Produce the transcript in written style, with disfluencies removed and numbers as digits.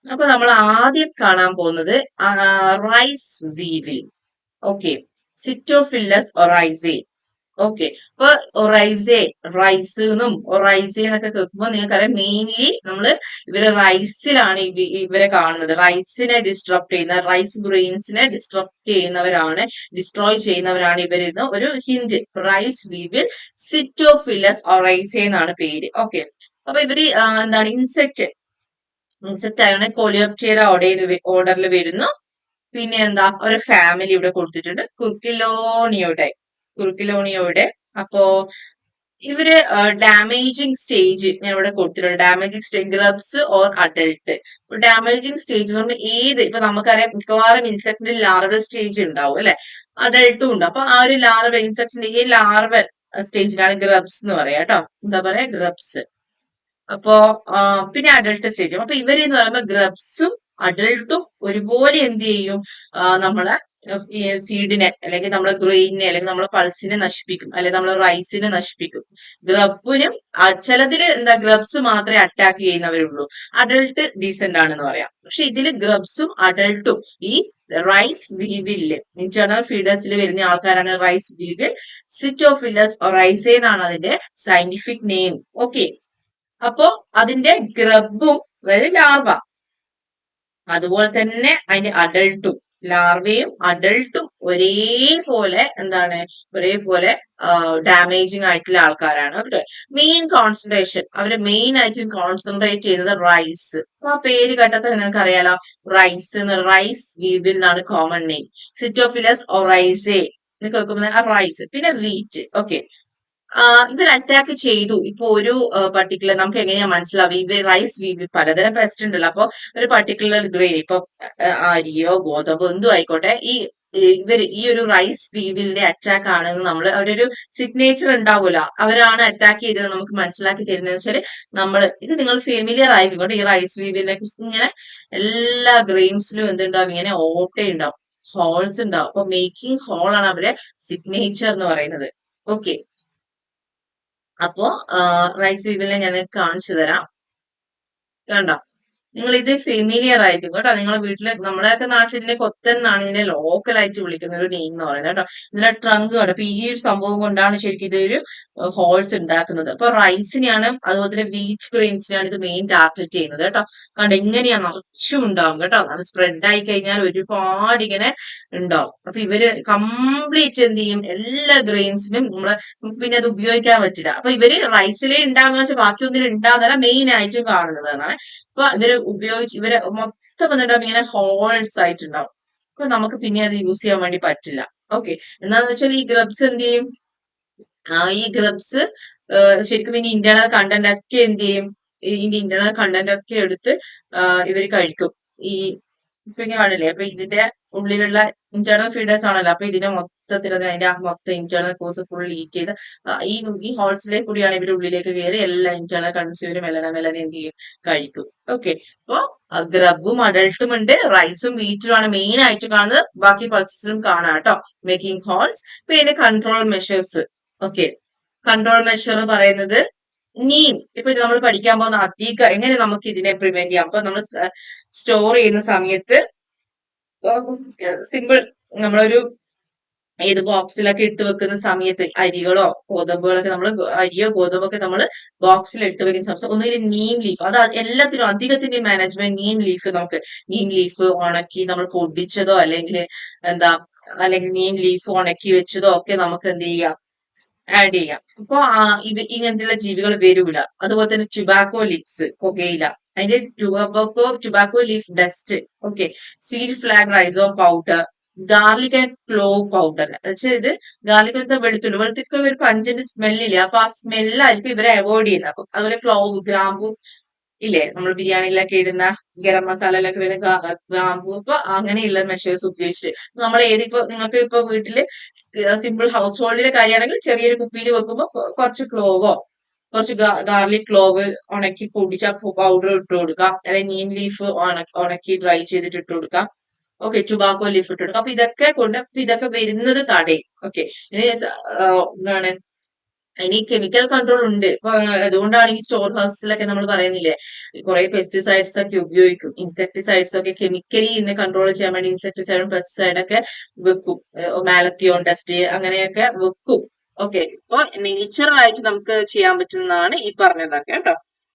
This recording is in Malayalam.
അപ്പൊ നമ്മൾ ആദ്യം കാണാൻ പോകുന്നത് റൈസ് വീവിൽ. ഓക്കെ, സിറ്റോഫില്ലസ് ഒറൈസേ. ഓക്കെ, അപ്പൊ ഒറൈസേ, റൈസ് എന്നും ഒറൈസേ എന്നൊക്കെ കേൾക്കുമ്പോൾ നിങ്ങൾക്കറിയാം മെയിൻലി നമ്മള് ഇവര് റൈസിലാണ് ഇവരെ കാണുന്നത്. റൈസിനെ ഡിസ്ട്രപ്റ്റ് ചെയ്യുന്ന, റൈസ് ഗ്രെയിൻസിനെ ഡിസ്ട്രപ്റ്റ് ചെയ്യുന്നവരാണ്, ഡിസ്ട്രോയ് ചെയ്യുന്നവരാണ് ഇവരിന്ന് ഒരു ഹിന്റ്. റൈസ് വീവിൽ സിറ്റോഫില്ലസ് ഒറൈസേ എന്നാണ് പേര്. ഓക്കെ, അപ്പൊ ഇവര് എന്താണ് ഇൻസെക്ട് ആയതുകൊണ്ട് കോലിയോപ്റ്റെറ ഓർഡറിൽ വരുന്നു. പിന്നെ എന്താ, ഒരു ഫാമിലി ഇവിടെ കൊടുത്തിട്ടുണ്ട്, കുർക്കിലോണിയോയുടെ. അപ്പോ ഇവര് ഡാമേജിങ് സ്റ്റേജ് ഞാൻ ഇവിടെ കൊടുത്തിട്ടുണ്ട്. Damaging stage grubs or adult. Damaging stage എന്ന് പറഞ്ഞാൽ ഇപ്പൊ നമുക്കറിയാം മിക്കവാറും ഇൻസെക്ടിന്റെ ലാർവൽ സ്റ്റേജ് ഉണ്ടാവും അല്ലെ, അഡൽട്ടും ഉണ്ട്. അപ്പൊ ആ ഒരു ലാർവൽ ഇൻസെക്ട്സിന്റെ ഈ ലാർവൽ സ്റ്റേജിലാണ് ഗ്രബ്സ് എന്ന് പറയാ കേട്ടോ. എന്താ പറയാ, ഗ്രബ്സ്. അപ്പോ പിന്നെ അഡൽട്ട് സ്റ്റേജും. അപ്പൊ ഇവരെന്ന് പറയുമ്പോൾ ഗ്രബ്സും അഡൽട്ടും ഒരുപോലെ എന്ത് ചെയ്യും, നമ്മളെ സീഡിനെ അല്ലെങ്കിൽ നമ്മളെ ഗ്രെയിനെ അല്ലെങ്കിൽ നമ്മളെ പൾസിനെ നശിപ്പിക്കും, അല്ലെങ്കിൽ നമ്മളെ റൈസിനെ നശിപ്പിക്കും. ഗ്രബിനും ചിലതില് എന്താ ഗ്രബ്സ് മാത്രമേ അറ്റാക്ക് ചെയ്യുന്നവരുള്ളൂ, അഡൽട്ട് ഡീസെന്റ് ആണെന്ന് പറയാം. പക്ഷെ ഇതില് ഗ്രബ്സും അഡൽട്ടും ഈ റൈസ് വീവില് ഇന്റേണൽ ഫീഡേഴ്സിൽ വരുന്ന ആൾക്കാരാണ് റൈസ് വീവിൽ. സിറ്റോഫില്ലസ് ഒറൈസേ എന്നാണ് അതിന്റെ സയന്റിഫിക് നെയിം. ഓക്കെ, അപ്പോ അതിന്റെ ഗ്രബും അതായത് ലാർവ, അതുപോലെ തന്നെ അതിന്റെ അഡൾട്ടും, ലാർവയും അഡൾട്ടും ഒരേപോലെ എന്താണ്, ഒരേപോലെ ഡാമേജിങ് ആയിട്ടുള്ള ആൾക്കാരാണ്. ഓക്കെ, മെയിൻ കോൺസെൻട്രേഷൻ അവര് മെയിൻ ആയിട്ട് കോൺസെൻട്രേറ്റ് ചെയ്യുന്നത് റൈസ്. അപ്പൊ ആ പേര് കേട്ടത് നിങ്ങൾക്ക് അറിയാലോ, റൈസ് റൈസ് വീവിൽ നിന്നാണ് കോമൺ നെയിം. സിറ്റോഫിലസ് ഒറൈസേ എന്ന് കേൾക്കുമ്പോൾ ആ റൈസ്. പിന്നെ വീറ്റ്. ഓക്കെ, ഇവർ അറ്റാക്ക് ചെയ്തു. ഇപ്പൊ ഒരു പർട്ടിക്കുലർ നമുക്ക് എങ്ങനെയാ മനസ്സിലാവും, ഇവർ റൈസ് വീവ് പലതരം പെസ്റ്റ് ഉണ്ടല്ലോ. അപ്പൊ ഒരു പർട്ടിക്കുലർ ഗ്രെയിൻ, ഇപ്പൊ അരിയോ ഗോതമ്പോ എന്തോ ആയിക്കോട്ടെ, ഇവര് ഈ ഒരു റൈസ് വീവിന്റെ അറ്റാക്ക് ആണെന്ന് നമ്മൾ അവരൊരു സിഗ്നേച്ചർ ഉണ്ടാവുമല്ലോ, അവരാണ് അറ്റാക്ക് ചെയ്തത് നമുക്ക് മനസ്സിലാക്കി തരുന്നത് വെച്ചാൽ ഇത് നിങ്ങൾ ഫെമിലിയർ ആയിക്കോട്ടെ. ഈ റൈസ് വീവിനെ കുറിച്ച് ഇങ്ങനെ എല്ലാ ഗ്രെയിൻസിലും എന്തുണ്ടാവും, ഇങ്ങനെ ഓട്ടയുണ്ടാവും, ഹോൾസ് ഉണ്ടാവും. അപ്പൊ മേക്കിംഗ് ഹോൾ ആണ് അവരെ സിഗ്നേച്ചർ എന്ന് പറയുന്നത്. ഓക്കെ, അപ്പോ റൈസ് വീവിനെ ഞാൻ കാണിച്ചു തരാം. കണ്ടോ, നിങ്ങൾ ഇത് ഫെമിലിയർ ആയിരിക്കും കേട്ടോ. നിങ്ങളെ വീട്ടില് നമ്മുടെയൊക്കെ നാട്ടിൽ ഇതിനെ കൊത്തൻ എന്നാണ് ഇതിനെ ലോക്കലായിട്ട് വിളിക്കുന്ന ഒരു നെയിം എന്ന് പറയുന്നത് കേട്ടോ. ഇതിന്റെ ട്രങ്ക് കണ്ടോ. അപ്പൊ ഈ ഒരു സംഭവം കൊണ്ടാണ് ശരിക്കും ഇതൊരു ഹോൾസ് ഉണ്ടാക്കുന്നത്. അപ്പൊ റൈസിനെയാണ് അതുപോലെ തന്നെ വീറ്റ് ഗ്രെയിൻസിനെയാണ് ഇത് മെയിൻ ടാർഗറ്റ് ചെയ്യുന്നത് കേട്ടോ. കണ്ടോ, ഇങ്ങനെയാ നിറച്ചും ഉണ്ടാവും കേട്ടോ. അത് സ്പ്രെഡ് ആയി കഴിഞ്ഞാൽ ഒരുപാട് ഇങ്ങനെ ഉണ്ടാവും. അപ്പൊ ഇവര് കംപ്ലീറ്റ് എന്ത് ചെയ്യും, എല്ലാ ഗ്രെയിൻസിനും നമുക്ക് പിന്നെ അത് ഉപയോഗിക്കാൻ പറ്റില്ല. അപ്പൊ ഇവര് റൈസിലേ ഉണ്ടാകുന്ന വെച്ചാൽ ബാക്കിയൊന്നും ഉണ്ടാകുന്നതല്ല, മെയിൻ ആയിട്ടും കാണുന്നതാണ്. അപ്പൊ ഇവരെ മൊത്തം വന്നിട്ടുണ്ടാവും ഇങ്ങനെ ഹോൾസ് ആയിട്ടുണ്ടാവും. അപ്പൊ നമുക്ക് പിന്നെ അത് യൂസ് ചെയ്യാൻ വേണ്ടി പറ്റില്ല. ഓക്കെ, എന്താന്ന് വെച്ചാൽ ഈ ഗ്രബ്സ് എന്ത് ചെയ്യും, ഈ ഗ്രബ്സ് ശരിക്കും ഇനി ഇന്റേണൽ കണ്ടന്റ് ഒക്കെ എന്ത് ചെയ്യും, ഇതിന്റെ ഇന്റേണൽ കണ്ടന്റ് ഒക്കെ എടുത്ത് ഇവർ കഴിക്കും. ഈ ഇപ്പൊ ഇങ്ങനെ കാണില്ലേ, അപ്പൊ ഇതിന്റെ ഉള്ളിലുള്ള ഇന്റേണൽ ഫീഡേഴ്സ് ആണല്ലോ. അപ്പൊ ഇതിനെ മൊത്തത്തിൽ അതിന്റെ ആ മൊത്തം ഇന്റേണൽ കോഴ്സ് ഫുൾ ഈറ്റ് ചെയ്ത് ഈ ഹോൾസിലേക്ക് കൂടിയാണ് ഇവരുടെ ഉള്ളിലേക്ക് കയറി എല്ലാ ഇന്റേണൽ കണ്ടന്റ്സ് ഇവര് മെല്ലനെ മെല്ലനെ എന്ത് ചെയ്യും, കഴിക്കും. ഓക്കെ, അപ്പൊ ഗ്രബും അഡൾട്ടും ഉണ്ട്, റൈസും വീറ്റുമാണ് മെയിൻ ആയിട്ട് കാണുന്നത്. ബാക്കി പൾസസിലും കാണാം കേട്ടോ, മേക്കിംഗ് ഹോൾസ്. പിന്നെ control measures. Okay, control measure പറയുന്നത് നീം. ഇപ്പൊ ഇത് നമ്മൾ പഠിക്കാൻ പോകുന്ന അധികം എങ്ങനെ നമുക്ക് ഇതിനെ പ്രിവെന്റ് ചെയ്യാം. അപ്പൊ നമ്മൾ സ്റ്റോർ ചെയ്യുന്ന സമയത്ത് സിമ്പിൾ, നമ്മളൊരു ഏത് ബോക്സിലൊക്കെ ഇട്ട് വെക്കുന്ന സമയത്ത് അരികളോ ഗോതമ്പുകളൊക്കെ അരിയോ ഗോതമ്പൊക്കെ നമ്മൾ ബോക്സിൽ ഇട്ട് വെക്കുന്ന സമയത്ത് ഒന്നുകിൽ നീം ലീഫ്, അത് എല്ലാത്തിനും അധികത്തിന്റെ മാനേജ്മെന്റ് നീം ലീഫ്. നമുക്ക് നീം ലീഫ് ഉണക്കി നമ്മൾ പൊടിച്ചതോ എന്താ അല്ലെങ്കിൽ നീം ലീഫ് ഉണക്കി വെച്ചതോ ഒക്കെ നമുക്ക് എന്ത് ചെയ്യാം, ആഡ് ചെയ്യാം. അപ്പൊ ഇങ്ങനത്തെയുള്ള ജീവികൾ വരൂല. അതുപോലെ തന്നെ ടുബാക്കോ ലീഫ്സ്, പുകയില, അതിന്റെ tobacco leaf dust. Okay, seed flag rhizo powder, garlic and clove powder. വെച്ചാൽ ഇത് ഗാർലിക് എന്താ, വെളുത്തുള്ളി ഒരു പഞ്ചിന്റെ സ്മെല്ലില്ല. അപ്പൊ ആ സ്മെല്ലായിരിക്കും ഇവരെ അവോയ്ഡ് ചെയ്യുന്നത്. അപ്പൊ അതുപോലെ ക്ലോവ്, ഗ്രാമ്പു ഇല്ലേ, നമ്മൾ ബിരിയാണിയിലൊക്കെ ഇടുന്ന ഗരം മസാലയിലൊക്കെ വരുന്ന ഗ്രാമ്പു. അപ്പൊ അങ്ങനെയുള്ള മെഷേഴ്സ് ഉപയോഗിച്ചിട്ട് നമ്മൾ നിങ്ങൾക്ക് ഇപ്പൊ വീട്ടില് സിമ്പിൾ ഹൗസ് ഹോൾഡിലെ കാര്യമാണെങ്കിൽ ചെറിയൊരു കുപ്പിയിൽ വെക്കുമ്പോൾ കുറച്ച് ക്ലോവോ കുറച്ച് ഗാർലിക് ക്ലോവ് ഉണക്കി പൊടിച്ച പൗഡർ ഇട്ട് കൊടുക്കാം, അല്ലെങ്കിൽ നീം ലീഫ് ഉണക്കി ഡ്രൈ ചെയ്തിട്ട് ഇട്ട് കൊടുക്കാം. ഓക്കെ, ടുബാക്കോ ലീഫ് ഇട്ട് കൊടുക്കാം. അപ്പൊ ഇതൊക്കെ വരുന്നത് തടയും. ഓക്കെ, ഇനി എന്താണ് ഇനി കെമിക്കൽ കൺട്രോൾ ഉണ്ട്. ഇപ്പൊ അതുകൊണ്ടാണ് ഈ സ്റ്റോർ ഹൗസിലൊക്കെ നമ്മൾ പറയുന്നില്ലേ, കുറെ പെസ്റ്റിസൈഡ്സ് ഒക്കെ ഉപയോഗിക്കും. ഇൻസെക്ടിസൈഡ്സ് ഒക്കെ കെമിക്കലി ഇതിനെ കൺട്രോൾ ചെയ്യാൻ വേണ്ടി ഇൻസെക്ടിസൈഡും പെസ്റ്റിസൈഡും ഒക്കെ വെക്കും. മാലത്തിയോൺ ടെസ്റ്റ് അങ്ങനെയൊക്കെ വെക്കും. ഓക്കെ, അപ്പൊ നേച്ചറൽ ആയിട്ട് നമുക്ക് ചെയ്യാൻ പറ്റുന്നതാണ് ഈ പറഞ്ഞതൊക്കെ കേട്ടോ.